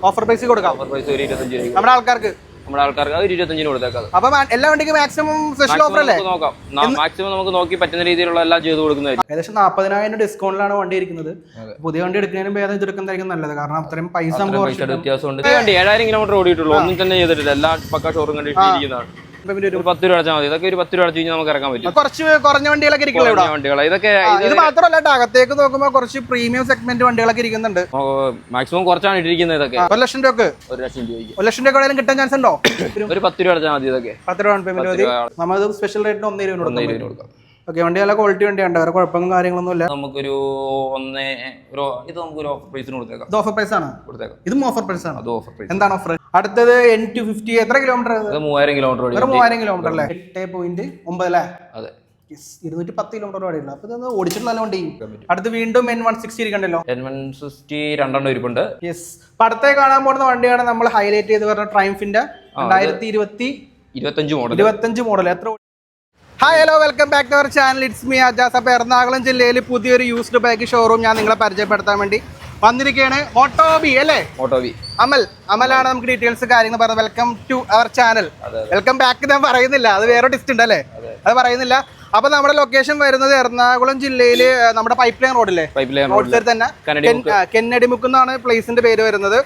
Offer price കൊടുക്കാം. Offer price ഒരു 25 രൂപ നമ്മുടെ ആൾക്കാർക്ക് അത് 25 കൊടുത്തേക്കാം. അപ്പൊ എല്ലാ വണ്ടിക്കും മാക്സിമം സ്പെഷ്യൽ ഓഫർ അല്ലേ? നോക്കാം, മാക്സിമം നമുക്ക് നോക്കി പറ്റുന്ന രീതിയിലുള്ള എല്ലാം ചെയ്ത് കൊടുക്കുന്നതായിരിക്കും. ഏകദേശം 40,000 ഡിസ്കൗണ്ടിലാണ് വണ്ടി ഇരിക്കുന്നത്. പുതിയ വണ്ടി എടുക്കുന്നതിനും ഭേദം ഇത് എടുക്കുന്നതായിരിക്കും നല്ലത്. കാരണം അത്രയും പൈസ വ്യത്യാസമുണ്ട്. 7000 കിലോമീറ്റർ ഓടിയിട്ടുള്ളൂ, ഒന്നും തന്നെ ചെയ്തിട്ടില്ല. എല്ലാം പക്ക ഷോറൂം കണ്ടിരിക്കുന്നതാണ്. 10 രൂപ അടച്ചാൽ മതി. ഇതൊക്കെ ഒരു 10 രൂപ അടച്ചു കഴിഞ്ഞാൽ നമുക്ക് ഇറക്കാൻ പറ്റും. കുറച്ച് കുറഞ്ഞ വണ്ടികളൊക്കെ ഇരിക്കുള്ളൂ വണ്ടികൾ. ഇതൊക്കെ ഇത് മാത്രമല്ല, അകത്തേക്ക് നോക്കുമ്പോൾ കുറച്ച് പ്രീമിയം സെഗ്മെന്റ് വണ്ടികളൊക്കെ ഇരിക്കുന്നുണ്ട്. മാക്സിമം കുറച്ചാണ് ഇട്ടിരിക്കുന്നത്. ഇതൊക്കെ 1 ലക്ഷം രൂപ 1 ലക്ഷം രൂപയ്ക്ക് 1 ലക്ഷം രൂപ കിട്ടാൻ ചാൻസ് ഉണ്ടോ? ഒരു 10 രൂപ അടച്ചാൽ മതി. ഇതൊക്കെ 10 രൂപ പേയ്മെന്റ് മതി. നമ്മൾ സ്പെഷ്യൽ റേറ്റിന് 1 രൂപ കൊടുക്കാം. ഓക്കെ, വണ്ടി നല്ല ക്വാളിറ്റി വണ്ടിയുണ്ട്, വേറെ കുഴപ്പങ്ങളും കാര്യങ്ങളൊന്നും ഇല്ല. നമുക്കൊരു ഇത് നമുക്കൊരു ഓഫർ പ്രൈസിന് കൊടുത്തേക്കാം. ഇത് ഓഫർ പ്രൈസ് ആണ് കൊടുത്തേക്കാം. ഇതും ഓഫർ പ്രൈസ് ആണ്. അത് ഓഫർ പ്രൈസ്. എന്താണ് ഓഫർ? അടുത്തത് N250. എത്ര കിലോമീറ്റർ? 3000 കിലോമീറ്റർ. 3000 കിലോമീറ്റർ അല്ലേ? 8.9 അല്ലേ? അതെ, 210 കിലോമീറ്റർ ഓടിയുള്ളൂ. അപ്പൊ ഇത് ഓടിച്ചിട്ട് നല്ല വണ്ടി. അടുത്ത് വീണ്ടും N160 ഇരിക്കണ്ടല്ലോ. N160 രണ്ടെണ്ണം ഇരിപ്പുണ്ട്. യെസ്. അപ്പൊ അടുത്തേ കാണാൻ പോകുന്ന വണ്ടിയാണ് നമ്മൾ ഹൈലൈറ്റ് ചെയ്ത് പറഞ്ഞ ട്രയംഫിന്റെ 2025 മോഡൽ. എത്ര? Hi, hello, welcome back to our channel. It's me Ajas. അപ്പോൾ എറണാകുളം ജില്ലയിൽ പുതിയൊരു യൂസ്ഡ് ബൈക്ക് ഷോറൂം ഞാൻ നിങ്ങളെ പരിചയപ്പെടുത്താൻ വേണ്ടി വന്നിരിക്കുകയാണ്. മോട്ടോബി അല്ലേ? മോട്ടോബി അമലാണ് നമുക്ക് ഡീറ്റെയിൽസ് കാര്യങ്ങൾ പറയുന്നത്. Welcome to our channel. Welcome back ഞാൻ പറയുന്നില്ല, അത് വേറെ ഡിസ്റ്റ് ഉണ്ട് അല്ലേ? അത് പറയുന്നില്ല. അപ്പൊ നമ്മുടെ ലൊക്കേഷൻ വരുന്നത് എറണാകുളം ജില്ലയിൽ നമ്മുടെ പൈപ്പ് ലൈൻ റോഡില്ലേ, റോഡ് സൈഡ് തന്നെ കെന്നഡി മുക്ക് എന്നാണ് പ്ലേസിന്റെ പേര് വരുന്നത്.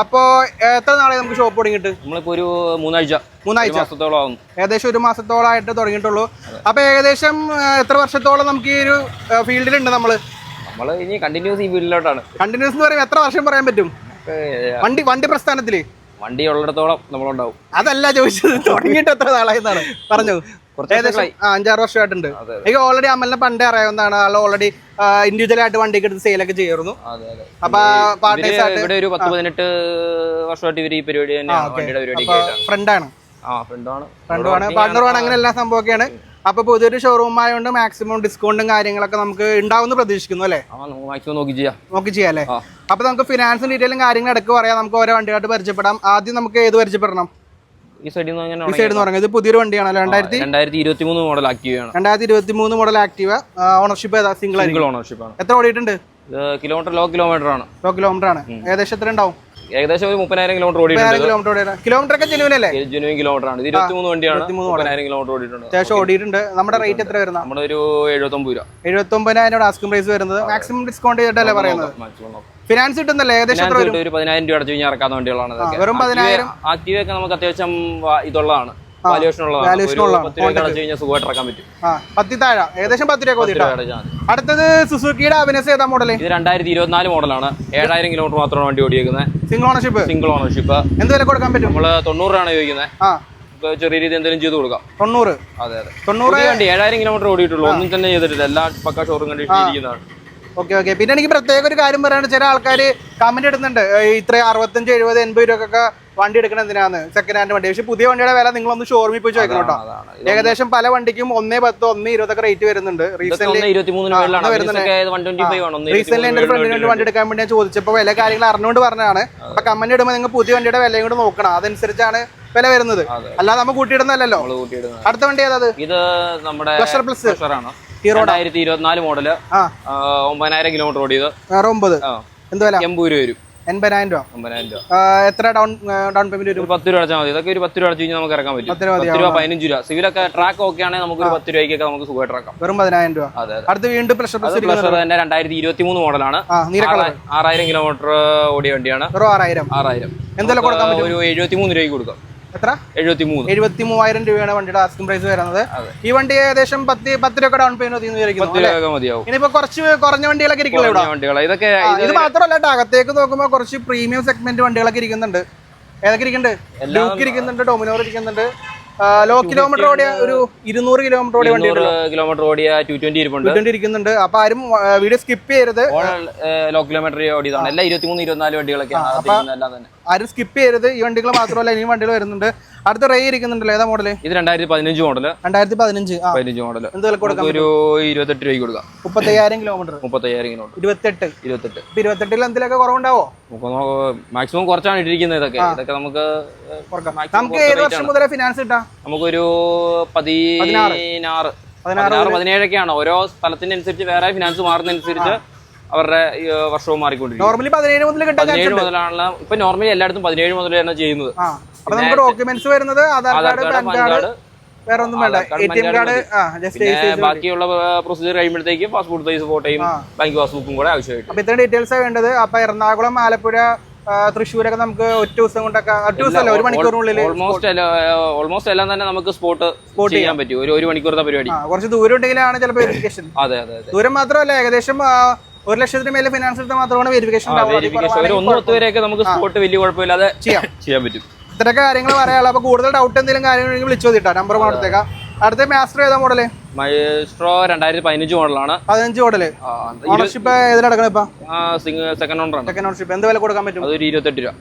അപ്പോ എത്ര നാളെ നമുക്ക് ഷോപ്പ് തുടങ്ങിയിട്ട്? നമ്മളിപ്പോ ഒരു മൂന്നാഴ്ച ഏകദേശം 1 മാസത്തോളമായിട്ട് തുടങ്ങിയിട്ടുള്ളൂ. അപ്പൊ ഏകദേശം എത്ര വർഷത്തോളം നമുക്ക് ഈ ഒരു ഫീൽഡിലുണ്ട്? നമ്മള് ഇനി കണ്ടിന്യൂസ് ഈ ഫീൽഡിലോട്ടാണ്. കണ്ടിന്യൂസ് എന്ന് പറയുമ്പോൾ എത്ര വർഷം പറയാൻ പറ്റും? വണ്ടി പ്രസ്ഥാനത്തില് വണ്ടി ഉള്ളിടത്തോളം നമ്മളുണ്ടാവും. അതല്ല ചോദിച്ചത്, തുടങ്ങിയിട്ട് എത്ര നാളായി എന്നാണ് പറഞ്ഞു. ഏകദേശം 5-6 വർഷമായിട്ടുണ്ട്. എനിക്ക് ഓൾറെഡി അമലിനെ പണ്ടേ അറിയാവുന്നതാണ്. ആൾ ഓൾറെഡി ഇൻഡിവിജ്വൽ ആയിട്ട് വണ്ടിയൊക്കെ എടുത്ത് സെയിലൊക്കെ ചെയ്യായിരുന്നു. അപ്പൊ ഇവിടെ ഒരു 10-18 വർഷമായിട്ട് ഇവർ ഈ പരിപാടി ഫ്രണ്ടാണ്, പാർട്ണറുമാണ്, അങ്ങനെ എല്ലാ സംഭവമൊക്കെയാണ്. അപ്പൊ പുതിയൊരു ഷോറൂം ആയതുകൊണ്ട് മാക്സിമം ഡിസ്കൗണ്ടും കാര്യങ്ങളൊക്കെ നമുക്ക് ഉണ്ടാവുമെന്ന് പ്രതീക്ഷിക്കുന്നു അല്ലേ? നോക്കി ചെയ്യാം അല്ലേ? അപ്പൊ നമുക്ക് ഫിനാൻസും ഡീറ്റെയിലും കാര്യങ്ങളും ഇടയ്ക്ക് പറയാം. നമുക്ക് ഓരോ വണ്ടിയായിട്ട് പരിചയപ്പെടാം. ആദ്യം നമുക്ക് ഏത് പരിചയപ്പെടണം? ഈ സൈഡിൽ നിന്ന് പറഞ്ഞത് പുതിയൊരു വണ്ടിയാണല്ലോ. 2023 മോഡൽ ആക്റ്റീവയാണ്. 2023 മോഡൽ ആക്റ്റീവ. ഓണർഷിപ്പ് ഏതാ? സിംഗിൾ ഓണർഷിപ്പ് ആണ്. എത്ര ഓടിയിട്ടുണ്ട്? കിലോമീറ്റർ ലോ കിലോമീറ്റർ ആണ്. ഏകദേശം എത്ര ഉണ്ടാവും? ഏകദേശം 30,000 കിലോമീറ്റർ കിലോമീറ്റർ ഒക്കെ ജെനുവിൻ അല്ലേ? ജെനുവിൻ കിലോമീറ്റർ ആണ്. 23 വണ്ടിയാണ്. 30,000 കിലോമീറ്റർ ഓടിയിട്ടുണ്ട്. അത്യാവശ്യം ഓടിയിട്ടുണ്ട്. നമ്മുടെ റേറ്റ് എത്ര വരുന്നത്? നമ്മുടെ ഒരു 79 രൂപ. 79,000 ആസ്കിംഗ് പ്രൈസ് വരുന്നത്. മാക്സിമം ഡിസ്കൗണ്ട് ചെയ്തിട്ടല്ലേ പറയുന്നത്? ഫിനാൻസ് കിട്ടുന്നല്ലേ? ഏകദേശം ഒരു 10,000 രൂപ അടച്ചു കഴിഞ്ഞാൽ ഇറക്കാവുന്ന വണ്ടികളാണ്. വെറും 10,000. ആക്റ്റീവ ഒക്കെ നമുക്ക് അത്യാവശ്യം ഇതുള്ളതാണ്, വാല്യൂഷൻ ഉള്ളതാണ്. സുഖമായിട്ട് ഇറക്കാൻ പറ്റും. 10 താഴെ ഏകദേശം 10 രൂപ. അടുത്തത് സുസുക്കിയുടെ അവിനസ് ഏതാ മോഡൽ? ഇത് 2024 മോഡലാണ്. 7000 കിലോമീറ്റർ മാത്രമാണ് വണ്ടി ഓടിക്കുന്നത്. Single ownership. എന്ത് വില കൊടുക്കാൻ പറ്റും? നമ്മള് 90 രൂപയാണ് ചോദിക്കുന്നത്. ചെറിയ രീതി എന്തെങ്കിലും ചെയ്ത് കൊടുക്കാം. 90. അതെ 90 വണ്ടി 7000 കിലോമീറ്റർ ഓടിയിട്ടുള്ളൂ, ഒന്നും തന്നെ ചെയ്തിട്ടില്ല. എല്ലാം പക്ക ഷോറൂം കണ്ടിരിക്കുന്നതാണ്. ഓക്കെ. പിന്നെ എനിക്ക് പ്രത്യേക ഒരു കാര്യം പറയാണ്ട്, ചില ആൾക്കാർ കമന്റ് ഇടുന്നുണ്ട് ഇത്ര 65, 70, 80 രൂപക്കൊക്കെ വണ്ടി എടുക്കണം എന്തിനാണ് സെക്കൻഡ് ഹാൻഡ് വണ്ടി. പക്ഷെ പുതിയ വണ്ടിയുടെ വില നിങ്ങളൊന്ന് ഷോറൂമിൽ പോയി ചോദിക്കണം കേട്ടോ. ഏകദേശം പല വണ്ടിക്കും 1.10, 1.20 ഒക്കെ റേറ്റ് വരുന്നുണ്ട്. റീസെന്റ് എന്റെ ഫ്രണ്ടിന് വണ്ടി എടുക്കാൻ വേണ്ടി ഞാൻ ചോദിച്ചപ്പോൾ വില കാര്യങ്ങൾ അറിഞ്ഞുകൊണ്ട് പറഞ്ഞതാണ്. അപ്പൊ കമന്റ് ഇടുമ്പോൾ നിങ്ങൾ പുതിയ വണ്ടിയുടെ വിലയും കൂടെ നോക്കണം, അതനുസരിച്ചാണ് വില വരുന്നത്. അല്ലാതെ നമ്മൾ കൂട്ടിയിടുന്നല്ലോ. അടുത്ത വണ്ടി ഏതാ? ഇത് നമ്മുടെ പ്ലസ് ആണ്. 2024 മോഡല്. 9,000 കിലോമീറ്റർ ഓടിയത്. 9. എന്ത് വില? 80 രൂപ വരും. 80,000 രൂപ. എത്ര ഡൗൺ പേയ്മെന്റ് വരും? 10 രൂപ അടച്ചാൽ മതി. ഇതൊക്കെ ഒരു 10 രൂപ അടച്ചു കഴിഞ്ഞാൽ നമുക്ക് ഇറക്കാൻ പറ്റും. 10 രൂപ 15 രൂപ. സിവിലൊക്കെ ട്രാക്ക് ഒക്കെ ആണെങ്കിൽ നമുക്ക് ഒരു 10 രൂപയ്ക്കൊക്കെ നമുക്ക് സുഖമായിട്ട് ഇറക്കാം. വെറും 10,000 രൂപ. അടുത്ത് വീണ്ടും പ്ലഷർ തന്നെ 2023 മോഡലാണ്. 6000 കിലോമീറ്റർ ഓടിയ വണ്ടിയാണ്. 6,000. എന്തെല്ലാം കൊടുക്കാൻ പറ്റും? ഒരു 73 രൂപയ്ക്ക് കൊടുക്കാം. എത്ര? 73,000 രൂപയാണ് വണ്ടിയുടെ ആസ്കിംഗ് പ്രൈസ് വരുന്നത്. ഈ വണ്ടി ഏകദേശം 10 രൂപ ഡൗൺ പേയ്മെന്റ് മതിയാവും. ഇനിയിപ്പോ കുറച്ച് കുറഞ്ഞ വണ്ടികളൊക്കെ ഇരിക്കുന്നുണ്ട്. ഇതൊക്കെ ഇത് മാത്രമല്ല, അകത്തേക്ക് നോക്കുമ്പോൾ കുറച്ച് പ്രീമിയം സെഗ്മെന്റ് വണ്ടികളൊക്കെ ഇരിക്കുന്നുണ്ട്. ഏതൊക്കെ ഇരിക്കുന്നുണ്ട്? ഡ്യൂക്ക് ഇരിക്കുന്നുണ്ട്, ഡൊമിനോർ ഇരിക്കുന്നുണ്ട്. ലോ കിലോമീറ്റർ ഓടിയ ഒരു 200 കിലോമീറ്റർ ഓടിയ വണ്ടി, 200 ഓടിയ 220 ഇരിക്കുന്നുണ്ട്. അപ്പൊ ആരും വീഡിയോ സ്കിപ്പ് ചെയ്യരുത്. ലോ കിലോമീറ്റർ ഓടിയതാണ്. എല്ലാ 23, 24 വണ്ടികളൊക്കെ ആരും സ്കിപ്പ് ചെയ്യരുത്. ഈ വണ്ടികൾ മാത്രമല്ല, ഇനിയും വണ്ടികൾ വരുന്നുണ്ട്. അടുത്ത റേ ഇരിക്കുന്നുണ്ടല്ലോ. ഏതാ മോഡല്? ഇത് 2015 മോഡല്. 2015 മോഡല്. എന്ത് വില കൊടുക്കാം? ഒരു 28 രൂപയ്ക്ക് കൊടുക്കാം. 30,000 കിലോമീറ്റർ. 28. 28 എന്തിലൊക്കെ കുറവുണ്ടാവോ? മാക്സിമം കുറച്ചാണ് ഇട്ടിരിക്കുന്നത്. ഇതൊക്കെ നമുക്ക് ഏത് വർഷം മുതലേ ഫിനാൻസ് കിട്ടാം? നമുക്കൊരു 16, 17 ഒക്കെയാണ്. ഓരോ സ്ഥലത്തിനനുസരിച്ച് വേറെ ഫിനാൻസ് മാറുന്നതനുസരിച്ച് അവരുടെ വർഷവും മാറിക്കൊണ്ടിരിക്കും. നോർമലി 17 മുതൽ കിട്ടാൻ 17 മുതലാണ് ഇപ്പൊ നോർമലി എല്ലായിടത്തും 17 മുതൽ തന്നെ ചെയ്യുന്നത്. അപ്പൊ നമുക്ക് ഡോക്യുമെന്റ്സ് വരുന്നത് ആധാർ കാർഡ്, പാൻ കാർഡ്, വേറെ ഒന്നും വേണ്ട, ATM കാർഡ്, ബാക്കിയുള്ള പ്രൊസീജിയർ കഴിയുമ്പോഴത്തേക്ക് പാസ്പോർട്ട് സൈസ് ഫോട്ടോയും ബാങ്ക് പാസ്ബുക്കും കൂടെ ആവശ്യമായിട്ട്. അപ്പൊ ഇത്രയും ഡീറ്റെയിൽസ് ആണ് വേണ്ടത്. അപ്പൊ എറണാകുളം, ആലപ്പുഴ, തൃശ്ശൂരൊക്കെ നമുക്ക് ഒറ്റ ദിവസം കൊണ്ടൊക്കെ, ഒറ്റ ദിവസമല്ല, ഒരു മണിക്കൂറിനുള്ളിൽ ഓൾമോസ്റ്റ് എല്ലാം തന്നെ നമുക്ക് സ്പോട്ട് ചെയ്യാൻ പറ്റും. ഒരു മണിക്കൂറത്തെ പരിപാടി. കുറച്ച് ദൂരം ഉണ്ടെങ്കിലാണ് ചിലപ്പോൾ വെരിഫിക്കേഷൻ. അതെ. ദൂരം മാത്രമല്ല, ഏകദേശം 1 ലക്ഷത്തിന് മേലെ ഫിനാൻസ് എടുത്താൽ മാത്രമാണ് വെരിഫിക്കേഷൻ. ഒരു 1-10 വരെയൊക്കെ നമുക്ക് സ്പോട്ട് വലിയ കുഴപ്പമില്ലാതെ ചെയ്യാൻ പറ്റും. ഇത്രയൊക്കെ കാര്യങ്ങൾ പറയാനുള്ളത്. അപ്പൊ കൂടുതൽ ഡൗട്ട് എന്തെങ്കിലും കാര്യങ്ങൾ വിളിച്ചു നോക്കിട്ടാ, നമ്പർ കൊടുത്തേക്കാം. അടുത്ത മാസ്റ്റർ ഏതാ മോഡല്? മൈസ്ട്രോ 2015 മോഡലാണ്. 15 മോഡല്. ഓണർഷിപ്പ് ഏതിനടക്കണം ഇപ്പൊ? സെക്കൻഡ് ഓണർ ആണ്. Second ownership. എന്ത് വില കൊടുക്കാൻ പറ്റും? അതൊരു 28 രൂപ.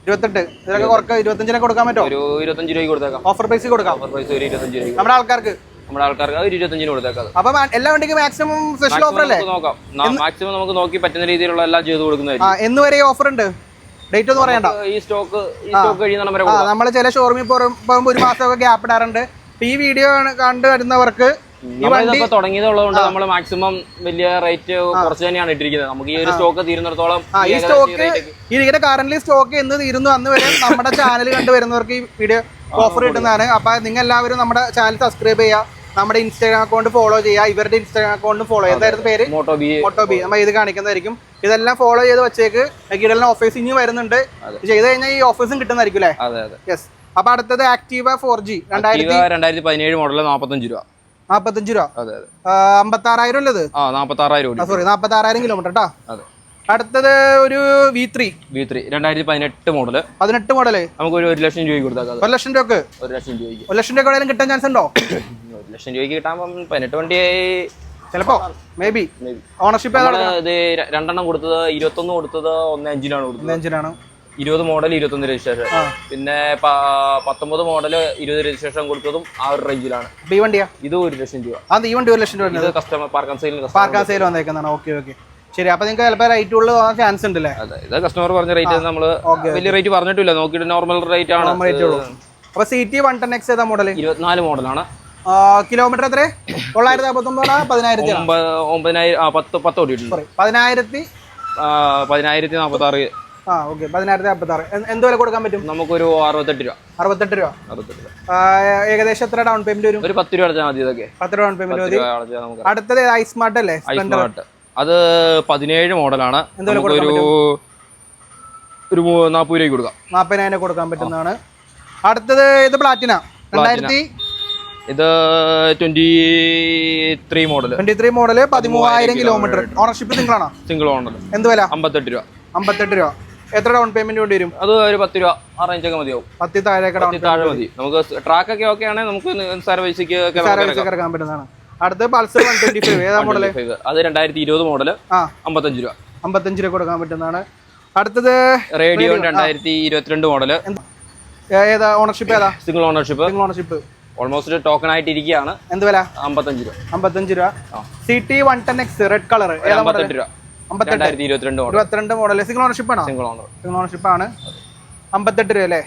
28. ഇതിലൊക്കെ കുറക്കാം, 25 കൊടുക്കാൻ പറ്റുമോ? ഒരു 25 രൂപയ്ക്ക് കൊടുത്തേക്കാം. ഓഫർ പ്രൈസ് കൊടുക്കാം. ഓഫർ പ്രൈസ് ഒരു 25 രൂപ നമ്മുടെ ആൾക്കാർക്ക് ഒരു 25 കൊടുത്തേക്കാം. അപ്പൊ എല്ലാ വണ്ടിക്കും മാക്സിമം സ്പെഷ്യൽ ഓഫർ അല്ലേ? നോക്കാം, മാക്സിമം നമുക്ക് നോക്കി പറ്റുന്ന രീതിയിലുള്ള എല്ലാം ചെയ്ത് കൊടുക്കുന്നതായിരിക്കും. എന്ന് വരെ ഓഫർ ഉണ്ട്? ഡേറ്റ് ഒന്നും പറയണ്ട. ഈ സ്റ്റോക്ക് കഴിയുന്ന വരെ നമ്മൾ ചില ഷോറൂമിൽ പോകുമ്പോൾ ഒരു മാസമൊക്കെ ഗ്യാപ്പ് ഇടാറുണ്ട്. ഈ വീഡിയോ കണ്ടു വരുന്നവർക്ക് തുടങ്ങിയതുള്ളതുകൊണ്ട് നമ്മൾ മാക്സിമം വലിയ റേറ്റ് കുറച്ച് തന്നെയാണ് ഇട്ടിരിക്കുന്നത്. നമുക്ക് ഈ ഒരു സ്റ്റോക്ക് തീരുന്നിടത്തോളം ഈ സ്റ്റോക്ക് ഇതിന്റെ കറന്റ് സ്റ്റോക്ക് എന്ന് തീരുന്നു അന്ന് വരെ നമ്മുടെ ചാനൽ കണ്ടുവരുന്നവർക്ക് ഈ വീഡിയോ ഓഫർ കിട്ടുന്നതാണ്. അപ്പൊ നിങ്ങൾ എല്ലാവരും നമ്മുടെ ചാനൽ സബ്സ്ക്രൈബ് ചെയ്യുക, നമ്മുടെ ഇൻസ്റ്റാഗ്രാം അക്കൗണ്ട് ഫോളോ ചെയ്യുക, ഇവരുടെ ഇൻസ്റ്റാഗ്രാം അക്കൗണ്ട് ഫോളോ ചെയ്യുക. എന്തായിരുന്നു പേര്? മോട്ടോബി. നമ്മൾ ഇത് കാണിക്കുന്നതായിരിക്കും. ഇതെല്ലാം ഫോളോ ചെയ്ത് വെച്ചേക്ക്. ഇതെല്ലാം ഓഫീസ് ഇനി വരുന്നുണ്ട്. ചെയ്ത് കഴിഞ്ഞാൽ ഈ ഓഫീസും കിട്ടുന്നതായിരിക്കും അല്ലേ? യെസ്. അപ്പൊ അടുത്തത് ആക്റ്റീവ 4G 2017 മോഡൽ 45 രൂപ. 45 രൂപ. 56,000 അല്ലത്? 46,000. സോറി, 46,000 കിലോമീറ്റർ കേട്ടോ. അടുത്തത് ഒരു V3 2018 മോഡല്. 18 മോഡല്. നമുക്ക് ഒരു 1 ലക്ഷം രൂപയ്ക്ക് കൊടുത്താൽ. 1 ലക്ഷം രൂപക്ക്? 1 ലക്ഷം രൂപയ്ക്ക്. 1 ലക്ഷം രൂപ എവിടെയും കിട്ടാൻ ചാൻസ് ഉണ്ടോ? 1 ലക്ഷം രൂപയ്ക്ക് കിട്ടാൻ 18 വണ്ടി ചിലപ്പോ മേ ബി. ഓണർഷിപ്പ് 2 കൊടുത്തത് 21 കൊടുത്തത് 1.5-നാണ് കൊടുത്തത്. 1.5-നാണ്. 20 മോഡൽ 21 രജിസ്ട്രേഷൻ. പിന്നെ 19 മോഡൽ 20 രജിസ്ട്രേഷൻ കൊടുത്തതും ആ ഒരു റേഞ്ചിലാണ്. ഈ വണ്ടിയാ? ഇത് 1 ലക്ഷം രൂപ. അത് ഈ വണ്ടി 1 ലക്ഷം രൂപ കസ്റ്റമർ പാർക്ക് ആൻഡ് സെയിൽ വന്നേക്കുന്നതാണ്. ഓക്കെ. ശരി. അപ്പൊ നിങ്ങൾക്ക് ചിലപ്പോൾ റേറ്റ് ഉള്ള ചാൻസ് ഉണ്ടല്ലേ? അതെ, ഇത് കസ്റ്റമർ പറഞ്ഞ റേറ്റ് നമ്മള് വലിയ റേറ്റ് പറഞ്ഞിട്ടില്ല, നോക്കിയിട്ട് നോർമൽ റേറ്റ് ആണ്. അപ്പൊ CT 110X ഏതാ മോഡൽ? 24 മോഡലാണ്. കിലോമീറ്റർ എത്ര? 959 10,000 ഓടിയിട്ടുണ്ട്. 10,046. ഓക്കെ, 10,046. എന്ത് വില കൊടുക്കാൻ പറ്റും? നമുക്കൊരു 68 രൂപ. 68 രൂപ. ഏകദേശം എത്ര ഡൗൺ പേയ്മെന്റ് വരും? ഒരു 10 രൂപ അടച്ചാൽ മതി. ഇതൊക്കെ 10 രൂപ ഡൗൺ പേയ്മെന്റ് മതി. അടുത്തത് ഐസ്മാർട്ട് അല്ലേ? അത് 17 മോഡലാണ്. ഒരു 40 രൂപയ്ക്ക് കൊടുക്കാം. 40,000 കൊടുക്കാൻ പറ്റുന്നതാണ്. അടുത്തത് ഇത് പ്ലാറ്റിന 2000. ഇത് 23 മോഡല്. 13,000 കിലോമീറ്റർ. ഓണർഷിപ്പ് സിംഗിൾ ആണോ? Single owner. എന്ത് വില? 58 രൂപ. 58 രൂപ. എത്ര ഡൗൺ പേയ്മെന്റ് വേണ്ടി വരും? അത് ഒരു 10 രൂപ ആ റേഞ്ചൊക്കെ മതിയാവും. 10 താഴെ മതി. നമുക്ക് ട്രാക്ക് ഒക്കെ ഓക്കെ ആണെങ്കിൽ നമുക്ക് സർവീസിക്ക് ഇറക്കാൻ പറ്റുന്നതാണ്. അടുത്ത പൾസർ 125 ഏതാ മോഡല്? അത് 2020 മോഡല്. 55 രൂപ. 55 രൂപ കൊടുക്കാൻ പറ്റുന്നതാണ്. അടുത്തത് റേഡിയോ 2022 മോഡല്. ഏതാ? ഓണർഷിപ്പ് ഏതാ? Single ownership. ഓൾമോസ്റ്റ് ടോക്കൺ ആയിട്ട് ഇരിക്കുകയാണ്. എന്ത് വില? 55 രൂപ. 55 രൂപ. CT 110X റെഡ് കളർ 58 രൂപ. 2022 മോഡൽ. സിംഗിൾ ഓണർഷിപ്പ് ആണോ? സിംഗിൾ ഓണർഷിപ്പ് ആണ്. 58 രൂപ അല്ലേ?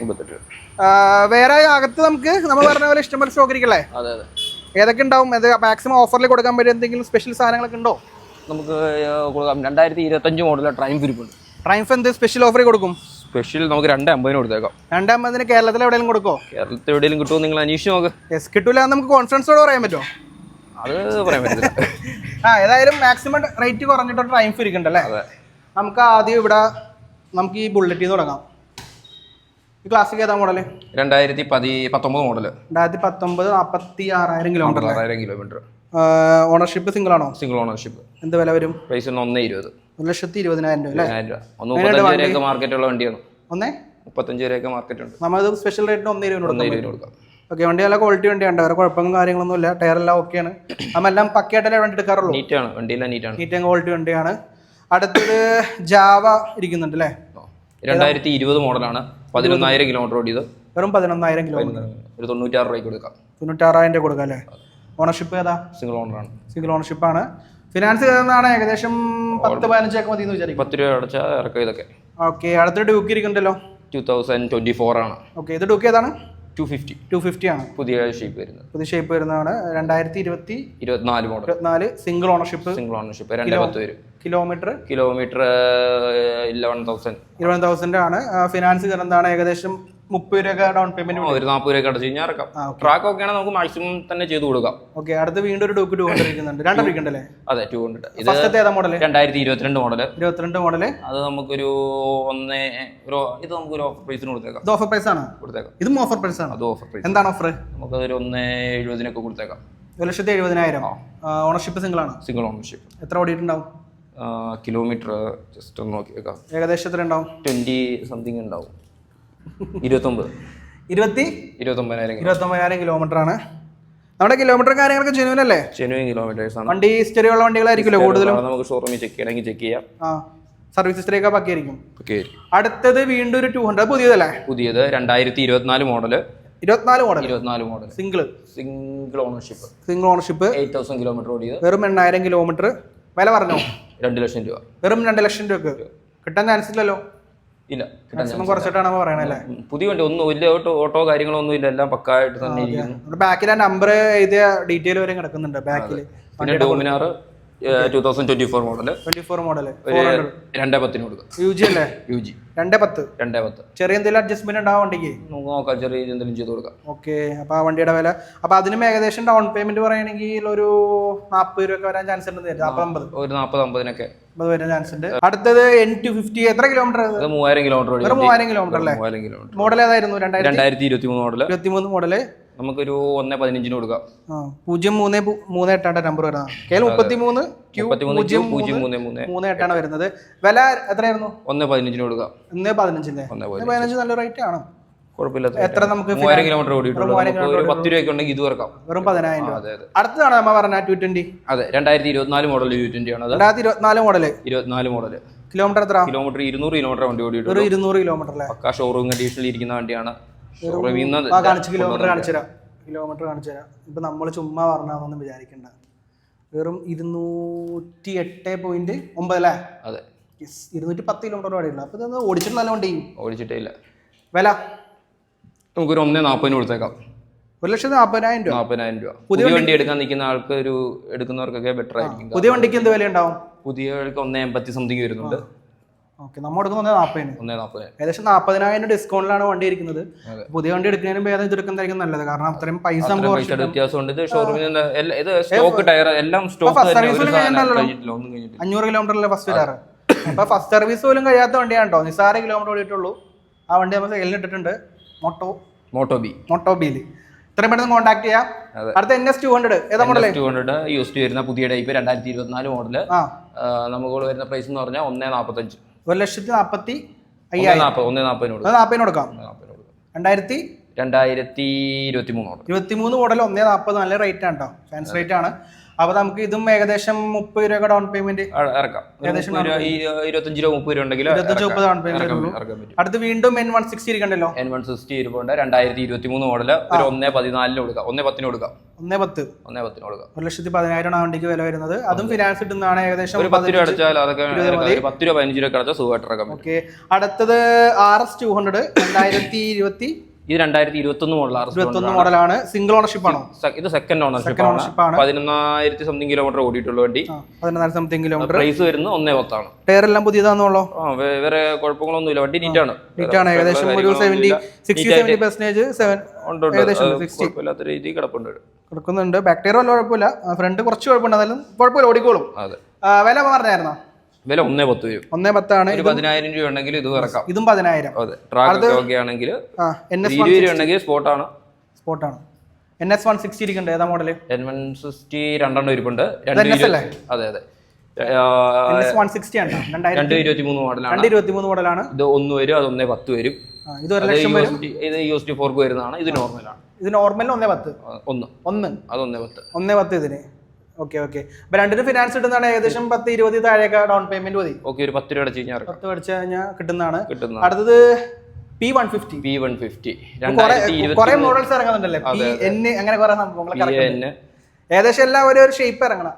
വേറെ അകത്ത് നമ്മൾ പറഞ്ഞ പോലെ ഇഷ്ടംപോലെ സ്റ്റോക്ക് ഇരിക്കല്ലേ? ഏതൊക്കെ ഉണ്ടാവും? മാക്സിമം ഓഫറിൽ കൊടുക്കാൻ പറ്റിയ എന്തെങ്കിലും സ്പെഷ്യൽ സാധനങ്ങളൊക്കെ ഉണ്ടോ? നമുക്ക് കൊടുക്കാം. 2025 മോഡൽ ട്രയംഫ് ഇരിപ്പുണ്ട്. ട്രയംഫ് എന്ത് സ്പെഷ്യൽ ഓഫർ കൊടുക്കും? സ്പെഷ്യൽ നമുക്ക് 250 കൊടുത്തേക്കാം. 250 കേരളത്തിൽ എവിടെയെങ്കിലും കൊടുക്കോ? കേരളത്തിൽ എവിടെയെങ്കിലും കിട്ടുമോ? നിങ്ങൾ അന്വേഷിച്ച് നോക്ക്. കിട്ടൂല നമുക്ക് കോൺഫിഡൻസോടെ പറയാൻ പറ്റുമോ? അത് പറയാൻ പറ്റില്ല. ഏതായാലും മാക്സിമം റേറ്റ് കുറഞ്ഞിട്ട് ട്രയംഫ് ഇരിക്കണ്ടല്ലേ? നമുക്ക് ആദ്യം ഇവിടെ നമുക്ക് ഈ ബുള്ളറ്റ് തുടങ്ങാം. ഈ ക്ലാസിക് ഏതാ model? 2019 model. 2019 46,000 kilometre. Ownership single ആണോ? Single ownership. എന്ത് വില വരും? പ്രൈസ് 1,20,000. 1,20,000 രൂപ അല്ലേ? 35 രൂപ മാർക്കറ്റുള്ള വണ്ടിയാണ്. 35 രൂപ മാർക്കറ്റ് ഉണ്ട്. നമ്മളത് സ്പെഷ്യൽ റേറ്റിന് 1,20,000 കൊടുക്കാം. ഓക്കെ, വണ്ടി നല്ല ക്വാളിറ്റി വണ്ടിയാണ്. വേറെ കുഴപ്പങ്ങളും കാര്യങ്ങളൊന്നും ഇല്ല. ടയർ എല്ലാം ഓക്കെയാണ്. നമ്മളെല്ലാം പക്കയായിട്ടല്ലേ വണ്ടി എടുക്കാറുള്ളൂ. നീറ്റാണ് വണ്ടിയെല്ലാം. നീറ്റ് ക്വാളിറ്റി വണ്ടിയാണ്. അടുത്തൊരു ജാവ ഇരിക്കുന്നുണ്ട് അല്ലേ? 2020 മോഡലാണ്. 11,000 കിലോമീറ്റർ ഓടിയത്. വെറും 11,000 കിലോമീറ്റർ. ഒരു 96 രൂപയ്ക്ക് കൊടുക്കാം. 96,000 രൂപ കൊടുക്കാം അല്ലേ? ഓണർഷിപ്പ് ഏതാ? സിംഗിൾ ഓണറാണ്. സിംഗിൾ ഓണർഷിപ്പാണ്. ഫിനാൻസ് കയറുന്നതാണ്. ഏകദേശം 10-15 ഒക്കെ മതി എന്ന് വിചാരിക്കും. 10 രൂപ അടച്ചാൽ ഇറക്കാം ഇതൊക്കെ. ഓക്കെ, അടുത്തൊരു ഡ്യൂക്ക് ഇരിക്കുന്നുണ്ടല്ലോ. 2024 ആണ്. ഓക്കെ, ഇത് ഡ്യൂക്ക് ഏതാണ്? 250 ആണ് പുതിയ ഷേപ്പ് വരുന്നത്. പുതിയ ഷേപ്പ് വരുന്നതാണ്. 2024 മോഡൽ. 24 single ownership. 210 വരും. കിലോമീറ്റർ 11,000 ആണ്. ഫിനാൻസ് എന്താണ് ഏകദേശം 30 രൂപ ഡൗൺ പേയ്മെന്റ്, ഒരു 40 രൂപ അടച്ചു കഴിഞ്ഞാൽ ഇറക്കാം. ട്രാക്ക് ഒക്കെ ആണെങ്കിൽ നമുക്ക് മാക്സിമം തന്നെ ചെയ്ത് കൊടുക്കാം. ഓക്കെ, അടുത്ത് വീണ്ടും ഒരു ഡൂക്ക് 200 ഇരിക്കുന്നുണ്ട്. 200 ഇരിക്കണ്ടല്ലേ? അതെ, 200. ഇത് ഏതാ മോഡൽ? 2022 മോഡൽ. 22 മോഡല്. അത് നമുക്കൊരു ഇത് നമുക്കൊരു ഓഫർ പ്രൈസിന് കൊടുത്തേക്കാം. ഇത് ഓഫർ പ്രൈസ് ആണ് കൊടുത്തേക്കാം. ഇതും ഓഫർ പ്രൈസ് ആണ്. അത് ഓഫർ പ്രൈസ്. എന്താണ് ഓഫർ? നമുക്കതൊരു 1,70,000 കൊടുത്തേക്കാം. 1,70,000. ഓണർഷിപ്പ് സിംഗിൾ ആണ്. Single ownership. എത്ര ഓടിയിട്ടുണ്ടാവും? കിലോമീറ്റർ ജസ്റ്റ് ഒന്ന് നോക്കിയേക്കാം. ഏകദേശം എത്ര ഉണ്ടാവും? 20 സംതിങ് ഉണ്ടാവും. 29,000 കിലോമീറ്റർ ആണ്. നമ്മുടെ കിലോമീറ്റർ കാര്യങ്ങളൊക്കെ ജെനുവിൻ അല്ലേ? ജെനുവിൻ കിലോമീറ്റേഴ്സ് ആണ്. വണ്ടി ഹിസ്റ്ററി ഉള്ള വണ്ടികളായിരിക്കുമല്ലോ കൂടുതലും. നമുക്ക് ഷോറൂമിൽ ചെക്ക് ചെയ്യണമെങ്കിൽ ചെക്ക് ചെയ്യാം. സർവീസ് ഹിസ്റ്ററി ഒക്കെ പക്കയായിരിക്കും. അടുത്തത് വീണ്ടും ഒരു 200. പുതിയതല്ലേ? പുതിയത് 2024 model. 24 model. Single ownership. 8,000 kilometre ഓടിയത്. വെറും 8,000 കിലോമീറ്റർ. വില പറഞ്ഞോ? 2 ലക്ഷം രൂപ. വെറും 2 ലക്ഷം രൂപക്ക് കിട്ടാൻ ചാൻസ് ഇല്ലല്ലോ? ഇല്ല, കുറച്ചിട്ടാണ് പറയണല്ലേ? പുതിയ വണ്ടി ഒന്നും വലിയ ഓട്ടോ കാര്യങ്ങളൊന്നും ഇല്ല, എല്ലാം പക്കായിട്ട് തന്നെ ഇരിക്കുന്നു. ബാക്കിൽ ആ നമ്പർ എഴുതിയ ഡീറ്റെയിൽ വരെ കിടക്കുന്നുണ്ട് ബാക്കിൽ. പിന്നെ ഡോമിനാർ 2024 മോഡല്. 24 മോഡല്. 210 കൊടുക്കുക. UG അല്ലേ? UG 210. ചെറിയ എന്തെങ്കിലും അഡ്ജസ്റ്റ്മെന്റ് ഉണ്ടാവും വണ്ടിക്ക്? നോക്കാം, ചെറിയ എന്തെങ്കിലും ചെയ്ത് കൊടുക്കാം. ഓക്കെ, അപ്പൊ ആ വണ്ടിയുടെ വില അപ്പൊ അതിനും ഏകദേശം ഡൗൺ പേയ്മെന്റ് പറയുകയാണെങ്കിൽ ഒരു 40 രൂപ വരാൻ ചാൻസ് ഉണ്ട്. 40-50 ഒരു 40-50 വരാൻ ചാൻസ് ഉണ്ട്. അടുത്തത് N250. എത്ര കിലോമീറ്റർ? 3000 കിലോമീറ്റർ. 3000 കിലോമീറ്റർ അല്ലേ? മോഡൽ ഏതായിരുന്നു? 2023 മോഡല്. നമുക്കൊരു 1.15 കൊടുക്കാം. 0338 നമ്പർ വരുന്നത്. KL 33 Q0338 വരുന്നത്. വില എത്രയായിരുന്നു? 1.15 കൊടുക്കാം. 1.15 നല്ല റേറ്റ് ആണ്. കുഴപ്പമില്ല. എത്ര നമുക്ക് 3000 കിലോമീറ്റർ ഓടിയിട്ടുള്ളൂ. 10 രൂപയ്ക്ക് ഉണ്ടെങ്കിൽ ഇത് ഇറക്കാം. വെറും 10,000 രൂപ. അടുത്തതാണ് നമ്മ പറഞ്ഞ 220. അതെ, 2024 മോഡൽ 220 ആണ്. 2024 മോഡല്. 24 മോഡല്. കിലോമീറ്റർ എത്ര? കിലോമീറ്റർ 200 കിലോമീറ്റർ വണ്ടി ഓടിയിട്ടുള്ളൂ. 200 കിലോമീറ്റർ അല്ലേ? പക്കാ ഷോറൂം കണ്ടീഷനിൽ ഇരിക്കുന്ന വണ്ടിയാണ്. കിലോമീറ്റർ കാണിച്ചു തരാം. ഇപ്പൊ നമ്മള് ചുമ്മാ പറഞ്ഞാന്നൊന്നും വിചാരിക്കണ്ട. വെറും 208.9 അല്ലേ? അതെ, 210 കിലോമീറ്റർ ഓടിയുള്ളൂ. അപ്പൊ ഇതൊന്നും ഓടിച്ചിട്ട് നല്ല വണ്ടി ഓടിച്ചിട്ടേ ഇല്ല. വില നമുക്കൊരു 1.40 കൊടുത്തേക്കാം. 1,40,000 രൂപ. 40,000 രൂപ. പുതിയ വണ്ടി എടുക്കാൻ നിൽക്കുന്ന ആൾക്ക് എടുക്കുന്നവർക്കൊക്കെ ബെറ്റർ ആയിരിക്കും. പുതിയ വണ്ടിക്ക് എന്ത് വില ഉണ്ടാവും? പുതിയ 1.80 സംതിങ് വരുന്നുണ്ട്. ഓക്കെ, നമ്മൾ എടുക്കുന്നത് 1.40. ഏകദേശം 40,000 ഡിസ്കൗണ്ടിലാണ് വണ്ടി ഇരിക്കുന്നത്. പുതിയ വണ്ടി എടുക്കുന്നതിന് ഭേദം ഇത് എടുക്കുന്നതായിരിക്കും നല്ലത്. കാരണം അത്രയും പൈസ വ്യത്യാസമുണ്ട്. ഇത് ഷോറൂമിൽ ഇത് സ്റ്റോക്ക് ടയർ എല്ലാം സ്റ്റോക്ക് 500 കിലോമീറ്ററിലെ ഫസ്റ്റ് വരാറ്. അപ്പൊ ഫസ്റ്റ് സർവീസ് പോലും കഴിയാത്ത വണ്ടിയാണ് കേട്ടോ. നിസ്സാര കിലോമീറ്റർ ഓടിയിട്ടുള്ളൂ. ആ വണ്ടി നമ്മൾ സെയിലിന് ഇട്ടിട്ടുണ്ട്. മോട്ടോ ബിയിൽ. ഇത്രയും പെട്ടെന്ന് കോൺടാക്ട് ചെയ്യാം. അടുത്ത NS200. ഏതാ മോഡൽ? 200 യൂസ്ഡ് വരുന്ന പുതിയ ടൈപ്പ് 2024 മോഡല്. നമുക്ക് വരുന്ന പ്രൈസ് എന്ന് പറഞ്ഞാൽ 1.45. 1,40,000. 1.40 കൊടുക്കാം. 2023 മോഡൽ 1.40. നല്ല റേറ്റ് ആണ് കേട്ടോ. ഫാൻസ് റേറ്റ് ആണ്. അപ്പൊ നമുക്ക് ഇതും ഏകദേശം 30 രൂപ ഡൗൺ പേയ്മെന്റ് ഇറക്കാം. ഏകദേശം 25 രൂപ 30 രൂപ ഉണ്ടെങ്കിൽ ഡൗൺ പേയ്മെന്റ്. അടുത്ത് വീണ്ടും N160 ഇരിക്കണ്ടല്ലോ. N160 ഇരിപ്പുണ്ട്. 2023 മോഡല്. ഒരു 1.14 കൊടുക്കാം. 1.10 കൊടുക്കാം. 1.10 കൊടുക്കാം. 1,10,000 ആണ് വണ്ടിക്ക് വില വരുന്നത്. അതും ഫിനാൻസ് കിട്ടുന്നതാണ്. ഏകദേശം 10 രൂപ അടച്ചാൽ അതൊക്കെ 10 രൂപ 15 രൂപ അടച്ചാൽ സുഖമായിട്ട് ഇറക്കാം. ഓക്കെ, അടുത്തത് RS200. 2020. ഇത് 2021 മോഡലാണ്. സിംഗിൾ ഓണർഷിപ്പ് ആണോ? ഇത് സെക്കൻഡ് ഓണർഷിപ്പ് ആണ്. 11,000 സംതിങ് കിലോമീറ്റർ ഓടിയിട്ടുള്ള വണ്ടി. 11,000 സംതിങ് കിലോമീറ്റർ. പ്രൈസ് വരുന്നത് 1.10 ആണ്. ടയർ എല്ലാം പുതിയതാണെന്നുള്ളൂ. വേറെ കുഴപ്പങ്ങളൊന്നും ഇല്ല. വണ്ടി നീറ്റാണ്. ഏകദേശം ഒരു 60-70% കുഴപ്പമില്ലാത്ത രീതി കിടക്കുന്നുണ്ട്. ബാക്ക് ടയർ വല്ല കുഴപ്പമില്ല. ഫ്രണ്ട് കുറച്ച് കുഴപ്പമുണ്ട്. എന്നാലും കുഴപ്പമില്ല, ഓടിക്കോളും. വില പറഞ്ഞായിരുന്നോ? വില 1.10 വരും. 1.10 ആണ്. 10,000 രൂപ ഉണ്ടെങ്കിൽ ഇത് ഇറക്കാം. ഇതും 10,000. ട്രാക്ക് ഒക്കെ ആണെങ്കിൽ 20 രൂപ ഉണ്ടെങ്കിൽ സ്പോട്ടാണ്. NS160 ഇരിക്കണ്ടേ? ഏതാ മോഡല്? N160 രണ്ടെണ്ണം ഇരിപ്പുണ്ട്. അതെ അതെ, NS160 ആണ്. 2023 മോഡലാണ്. 2023 മോഡലാണ്. ഇത് 1 വരും, അത് 1.10 വരും. ഇത് 1 ലക്ഷം വരും. ഇത് USD4 വരുന്നതാണ്. ഇത് നോർമലാണ്. ഇത് നോർമൽ 1.10. അത് 1.10. 1.10 ഇതിന്. ഓക്കെ. അപ്പൊ രണ്ടിനും ഫിനാൻസ് കിട്ടുന്നതാണ്. ഏകദേശം 10-20 താഴെയൊക്കെ ഡൗൺ പേയ്മെന്റ് മതി. ഓക്കെ, ഒരു 10 രൂപ അടച്ചു കഴിഞ്ഞാൽ 10 അടച്ചു കഴിഞ്ഞാൽ കിട്ടുന്നതാണ്. അടുത്തത് P150. കുറെ മോഡൽസ് ഇറങ്ങുന്നുണ്ടല്ലേ? അങ്ങനെ കുറെ സംഭവങ്ങളൊക്കെ. ഏകദേശം എല്ലാം ഒരു ഷേപ്പ് ഇറങ്ങണം.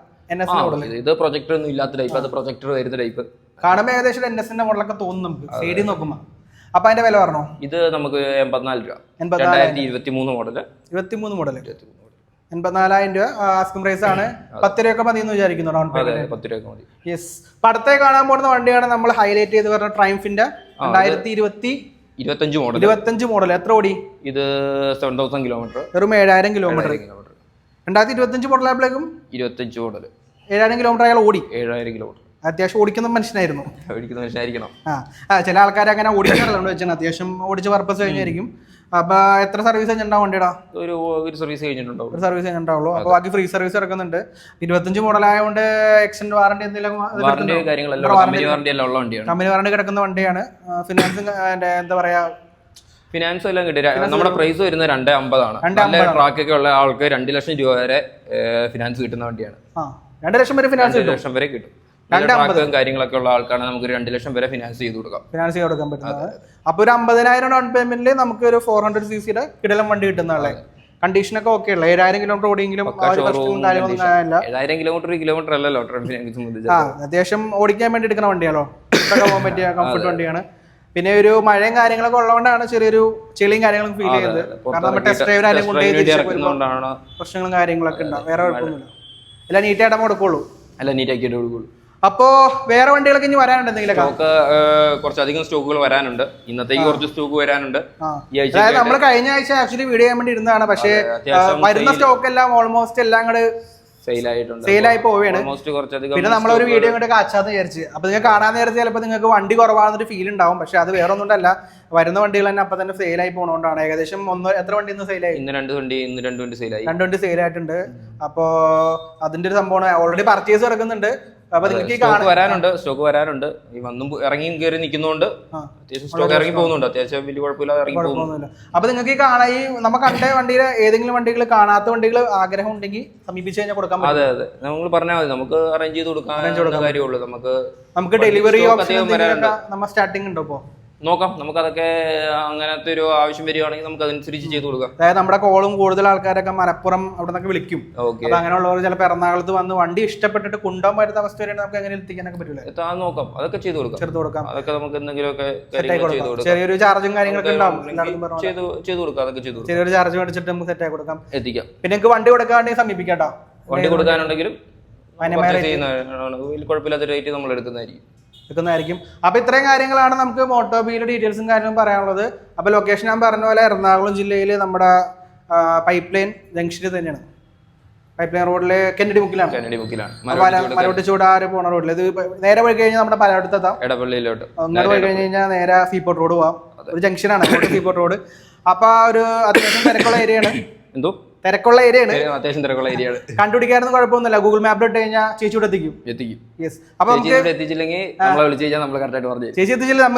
ഇത് പ്രൊജക്ടർ ഒന്നും ഇല്ലാത്ത ടൈപ്പ്. അത് പ്രൊജക്ടർ വരുന്ന ടൈപ്പ് കാണുമ്പോൾ ഏകദേശം NS മോഡലൊക്കെ തോന്നും നമുക്ക് സൈഡിൽ നോക്കുമ്പോ. അപ്പൊ അതിന്റെ വില പറഞ്ഞോ? ഇത് നമുക്ക് 84 രൂപ, 2023 മോഡല്. 23 മോഡല് 84,000 രൂപ ആസ്കിംഗ് പ്രൈസ് ആണ്. 10 രൂപയൊക്കെ മതി എന്ന് വിചാരിക്കുന്നു ഡൗൺ പേയ്മെന്റ്. 10 രൂപ മതി. യെസ്. അടുത്തേക്ക് കാണാൻ പോകുന്ന വണ്ടിയാണ് നമ്മൾ ഹൈലൈറ്റ് ചെയ്ത് പറഞ്ഞ ട്രയംഫിന്റെ 2025 മോഡൽ. എത്ര ഓടി? ഇത് 7000 കിലോമീറ്റർ, വെറും 7000 കിലോമീറ്റർ. 2025 മോഡലായപ്പോഴേക്കും 25 മോഡൽ 7000 കിലോമീറ്റർ അയാൾ ഓടി. 7000 കിലോമീറ്റർ. അത്യാവശ്യം ഓടിക്കുന്ന മനുഷ്യനായിരുന്നു. മനുഷ്യനായിരിക്കണം. ചില ആൾക്കാർ അങ്ങനെ ഓടിക്കാറുണ്ട് വെച്ചാൽ അത്യാവശ്യം ഓടിച്ച് പർപ്പസ് കഴിഞ്ഞായിരിക്കും. അപ്പൊ എത്ര സർവീസ് കഴിഞ്ഞിട്ടുണ്ടാവും വണ്ടിയുടെ? ഒരു സർവീസ് കഴിഞ്ഞിട്ടുണ്ടാവും. ഒരു സർവീസ് കഴിഞ്ഞിട്ടുണ്ടാവുള്ളൂ. അപ്പൊ ബാക്കി ഫ്രീ സർവീസ് ഇറക്കുന്നുണ്ട്. 25 മോഡലായതുകൊണ്ട് എക്സ്റ്റൻഡ് വാറണ്ടി എന്തെങ്കിലും കമ്പനി വാറണ്ടി കിടക്കുന്ന വണ്ടിയാണ്. ഫിനാൻസ് എന്താ പറയാ, ഫിനാൻസ് എല്ലാം കിട്ടി. നമ്മുടെ പ്രൈസ് വരുന്നത് 250 ആണ്. നല്ല ട്രാക്കൊക്കെ ഉള്ള ആൾക്ക് 2 ലക്ഷം രൂപ വരെ ഫിനാൻസ് കിട്ടുന്ന വണ്ടിയാണ്. 2 ലക്ഷം വരെ ഫിനാൻസ് 2 ലക്ഷം വരെ കിട്ടും. കാര്യങ്ങളൊക്കെ ഉള്ള ആൾക്കാണ് നമുക്ക് 2 ലക്ഷം വരെ ഫിനാൻസ് ചെയ്ത് കൊടുക്കാം. ഫിനാൻസ് ചെയ്ത് കൊടുക്കാൻ പറ്റുന്നത്. അപ്പൊ ഒരു 50,000 ഡൗൺ പേയ്മെന്റിൽ നമുക്ക് ഒരു 400 cc കിടലം വണ്ടി കിട്ടുന്നതല്ലേ? കണ്ടീഷനൊക്കെ ഓക്കെ അല്ലേ? 7000 കിലോമീറ്റർ ഓടിയെങ്കിലും 7000 കിലോമീറ്റർ അല്ലല്ലോ അത്യാവശ്യം ഓടിക്കാൻ വേണ്ടി എടുക്കുന്ന വണ്ടിയാണോ? പോകാൻ പറ്റിയ കംഫർട്ട് വണ്ടിയാണ്. പിന്നെ ഒരു മഴയും കാര്യങ്ങളൊക്കെ ഉള്ളതുകൊണ്ടാണ് ചെറിയൊരു ചെളിയും കാര്യങ്ങളും ഫീൽ ചെയ്യുന്നത്. കാരണം നമ്മൾ ടെസ്റ്റ് ഡ്രൈവിനായാലും കൊണ്ടുപോയി പ്രശ്നങ്ങളും കാര്യങ്ങളൊക്കെ ഉണ്ടാവും. വേറെ കുഴപ്പമൊന്നുമില്ല. എല്ലാം നീറ്റായിട്ട് കൊടുക്കുള്ളൂ. എല്ലാം നീറ്റാക്കിയിട്ട് കൊടുക്കുള്ളൂ. അപ്പോ വേറെ വണ്ടികളൊക്കെ ഇനി വരാനുണ്ട് എന്തെങ്കിലും? കുറച്ചധികം സ്റ്റോക്കുകൾ വരാനുണ്ട്. ഇന്നത്തേക്ക് കുറച്ച് സ്റ്റോക്ക് വരാനുണ്ട്. അതായത് നമ്മൾ കഴിഞ്ഞ ആഴ്ച ആക്ച്വലി വീഡിയോ ചെയ്യാൻ വേണ്ടി ഇരുന്നതാണ്. പക്ഷേ വരുന്ന സ്റ്റോക്ക് എല്ലാം ഓൾമോസ്റ്റ് എല്ലാം കൂടെ സെയിലായി പോവുകയാണ്. പിന്നെ നമ്മളൊരു വീഡിയോ ഇങ്ങോട്ട് കാച്ചാന്ന് വിചാരിച്ച്. അപ്പൊ നിങ്ങൾ കാണാൻ നേരത്തെ ചിലപ്പോൾ നിങ്ങൾക്ക് വണ്ടി കുറവാണെന്നൊരു ഫീൽ ഉണ്ടാവും. പക്ഷെ അത് വേറെ ഒന്നുകൊണ്ടല്ല, വരുന്ന വണ്ടികൾ തന്നെ അപ്പൊ തന്നെ സെയിലായി പോണോണ്ടാണ്. ഏകദേശം എത്ര വണ്ടി ഇന്ന് സെയിലായി? ഇന്ന് 2 വണ്ടി സെയിലായി. 2 വണ്ടി സെയിലായിട്ടുണ്ട്. അപ്പോ അതിന്റെ ഒരു സംഭവം ഓൾറെഡി പർച്ചേസ് നടക്കുന്നുണ്ട്. അപ്പൊ നിങ്ങൾക്ക് വരാനുണ്ട്, സ്റ്റോക്ക് വരാനുണ്ട്. ഈ വന്നും ഇറങ്ങി കയറി നിൽക്കുന്നതുകൊണ്ട് സ്റ്റോക്ക് ഇറങ്ങി പോകുന്നുണ്ട്. അത്യാവശ്യം വലിയ കുഴപ്പമില്ലാതെ ഇറങ്ങി പോകുന്നുണ്ട്. അപ്പൊ നിങ്ങൾക്ക് കാണാൻ ഈ നമ്മൾ കണ്ട വണ്ടിയിലെ ഏതെങ്കിലും വണ്ടികൾ, കാണാത്ത വണ്ടികൾ ആഗ്രഹം ഉണ്ടെങ്കിൽ സമീപിച്ചു കഴിഞ്ഞാൽ കൊടുക്കാൻ പറ്റും. അതെ, നമ്മൾ പറഞ്ഞാൽ മതി, നമുക്ക് അറേഞ്ച് ചെയ്ത് കൊടുക്കാൻ കാര്യമുള്ളൂ. നമുക്ക് ഡെലിവറി ഓപ്ഷൻ നമ്മൾ സ്റ്റാർട്ടിംഗ് ഉണ്ടോ? ഇപ്പോ നോക്കാം. നമുക്കതൊക്കെ അങ്ങനത്തെ ഒരു ആവശ്യം വരികയാണെങ്കിൽ നമുക്ക് അതനുസരിച്ച് ചെയ്ത് കൊടുക്കാം. അതായത് നമ്മുടെ കോളും കൂടുതൽ ആൾക്കാരൊക്കെ മലപ്പുറം അവിടെ നിന്നൊക്കെ വിളിക്കും. അപ്പൊ അങ്ങനെയുള്ളവർ ചിലപ്പോൾ എറണാകുളത്ത് വന്ന് വണ്ടി ഇഷ്ടപ്പെട്ടിട്ട് കൊണ്ടുപോകാൻ പറ്റുന്ന അവസ്ഥ വരെ നമുക്ക് എങ്ങനെ എത്തിക്കാനൊക്കെ പറ്റില്ല. നോക്കാം, അതൊക്കെ ചെയ്ത് കൊടുക്കാം. അതൊക്കെ നമുക്ക് എന്തെങ്കിലുമൊക്കെ ചെറിയൊരു ചാർജും കാര്യങ്ങളൊക്കെ ഉണ്ടാവും. ചെയ്ത് കൊടുക്കാം. അതൊക്കെ ചെയ്ത് കൊടുക്കാം. ചെറിയൊരു ചാർജ് മേടിച്ചിട്ട് നമുക്ക് സെറ്റ് ആക്കി കൊടുക്കാം, എത്തിക്കാം. പിന്നെ നിങ്ങൾക്ക് വണ്ടി കൊടുക്കാണ്ടെങ്കിൽ സമീപിക്കാട്ടോ. വണ്ടി കൊടുക്കാനുണ്ടെങ്കിലും കുഴപ്പമില്ലാത്ത റേറ്റ് നമ്മൾ എടുക്കുന്നതായിരിക്കും. അപ്പൊ ഇത്രയും കാര്യങ്ങളാണ് നമുക്ക് മോട്ടോബിയുടെ ഡീറ്റെയിൽസും കാര്യങ്ങളും പറയാനുള്ളത്. അപ്പൊ ലൊക്കേഷൻ ഞാൻ പറഞ്ഞ പോലെ എറണാകുളം ജില്ലയിൽ നമ്മുടെ പൈപ്പ് ലൈൻ ജംഗ്ഷനിൽ തന്നെയാണ്. പൈപ്പ് ലൈൻ റോഡില് കെന്നഡി മുക്കിലാണ്. മരോട്ടിച്ചൂടാറ് പോണ റോഡിൽ. ഇത് നേരെ പോയി കഴിഞ്ഞാൽ നമ്മുടെ പലയിടത്തെത്താം. ഇടപ്പള്ളിയിലോട്ട് അങ്ങോട്ട് പോയി കഴിഞ്ഞ് കഴിഞ്ഞാൽ നേരെ സീപോർട്ട് റോഡ് പോവാം. ഒരു ജംഗ്ഷനാണ് സീപോർട്ട് റോഡ്. അപ്പൊ ഒരു അത്യാവശ്യം തിരക്കുള്ള ഏരിയയാണ്. തിരക്കുള്ള ഏരിയയാണ്. അത്യാവശ്യം തിരക്കുള്ള ഏരിയയാണ്. കണ്ടുപിടിക്കാനൊന്നും കുഴപ്പമൊന്നുമില്ല. ഗൂഗിൾ മാപ്പിൽ ഇട്ട് കഴിഞ്ഞാൽ ചേച്ചി ഇവിടെ എത്തിക്കും. അപ്പൊ എത്തിച്ചില്ലെങ്കിൽ നമ്മളെ വിളിച്ചു കഴിഞ്ഞാൽ നമ്മൾ കറക്റ്റായിട്ട് പറഞ്ഞു. ചേച്ചി എത്തിച്ചില്ല, നമ്മ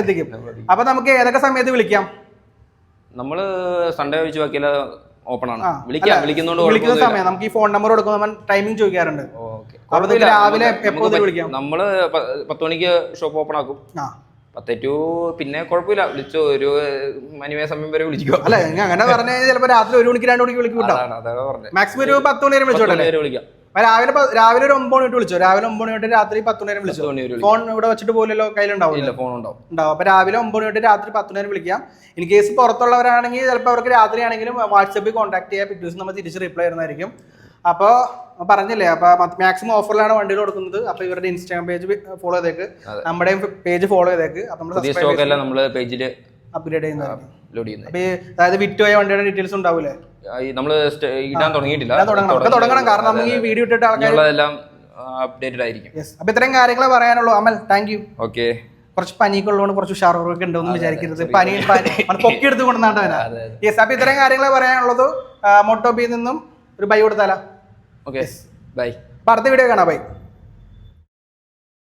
എത്തിക്കും. അപ്പൊ നമുക്ക് ഏതൊക്കെ സമയത്ത് വിളിക്കാം? നമ്മള് സൺഡേ വെച്ച് ബാക്കിയല്ല ഓപ്പൺ ആണ്. വിളിക്കുന്ന സമയം നമുക്ക് ഈ ഫോൺ നമ്പർ കൊടുക്കുമ്പോൾ നമ്മൾ ടൈമിംഗ് ചോദിക്കാറുണ്ട്. അപ്പൊ രാവിലെ എപ്പോൾ വിളിക്കാം? നമ്മള് 10 മണിക്ക് ഷോപ്പ് ഓപ്പൺ ആക്കും. 10 to പിന്നെ കുഴപ്പമില്ല, വിളിച്ചോ. ഒരു അനിമയ സമയം വരെ വിളിക്കോ. അല്ല, അങ്ങനെ പറഞ്ഞു കഴിഞ്ഞാൽ ചിലപ്പോൾ രാത്രി 1 മണിക്ക് 2 മണിക്ക് വിളിക്കും. മാക്സിമം ഒരു 10 മണി വരെ വിളിച്ചോട്ടെ. വിളിക്കാം. രാവിലെ ഒരു 9 മണി തൊട്ട് വിളിച്ചോ. രാവിലെ 9 മണി തൊട്ട് രാത്രി 10 മണി വരെ വിളിച്ചോ. ഫോൺ ഇവിടെ വെച്ചിട്ട് പോലല്ലോ, കയ്യിലുണ്ടാവും. ഫോൺ ഉണ്ടാവും. അപ്പൊ രാവിലെ 9 മണി തൊട്ട് രാത്രി 10 മണി വരെ വിളിക്കാം. ഇൻ കേസ് പുറത്തുള്ളവരാണെങ്കിൽ ചിലപ്പോൾ അവർക്ക് രാത്രി ആണെങ്കിലും വാട്സാപ്പിൽ കോൺടാക്ട് ചെയ്യാം. പിറ്റേ ദിവസം നമ്മൾ തിരിച്ച് റിപ്ലൈ ചെയ്യുന്നതായിരിക്കും. അപ്പോൾ പറഞ്ഞില്ലേ, അപ്പൊ മാക്സിമം ഓഫറിലാണ് വണ്ടികൾ കൊടുക്കുന്നത്. അപ്പൊ ഇവരുടെ ഇൻസ്റ്റാഗ്രാം പേജ് ഫോളോ ചെയ്തേക്ക്, നമ്മുടെയും പേജ് ഫോളോ ചെയ്തേക്ക്. അപ്പൊ നമ്മൾ പേജിൽ അപ്ഗ്രേഡ് ചെയ്യുന്നതായിരിക്കും. അതായത് വിറ്റുപോയ വണ്ടിയുടെ ഡീറ്റെയിൽസ് ഉണ്ടാവൂലേ? നമ്മള് ഇടാൻ തുടങ്ങിയിട്ടില്ല. തുടങ്ങണം, കാരണം നമുക്ക് ഈ വീഡിയോ ഇട്ടിട്ട് ആൾക്കാരെല്ലാം അപ്ഡേറ്റഡ് ആയിരിക്കും. അപ്പൊ ഇത്രയും കാര്യങ്ങളെ പറയാനുള്ളൂ. അമൽ, താങ്ക് യു. ഓക്കെ. കുറച്ച് പനിയൊക്കെ ഉള്ളതുകൊണ്ട് കുറച്ച് ഉഷാറൊക്കെ ഉണ്ടോന്ന് വിചാരിക്കരുത്. പനി പൊക്കി എടുത്ത് കൊണ്ടുവന്നാണ്ടവനാ. യെസ്. അപ്പൊ ഇത്രയും കാര്യങ്ങളെ പറയാനുള്ളത്. മോട്ടോബിയിൽ നിന്നും ഒരു ബൈ കൊടുത്താലോ? Okay, bye. അപ്പൊ അടുത്ത വീഡിയോ കാണാം. ബൈ.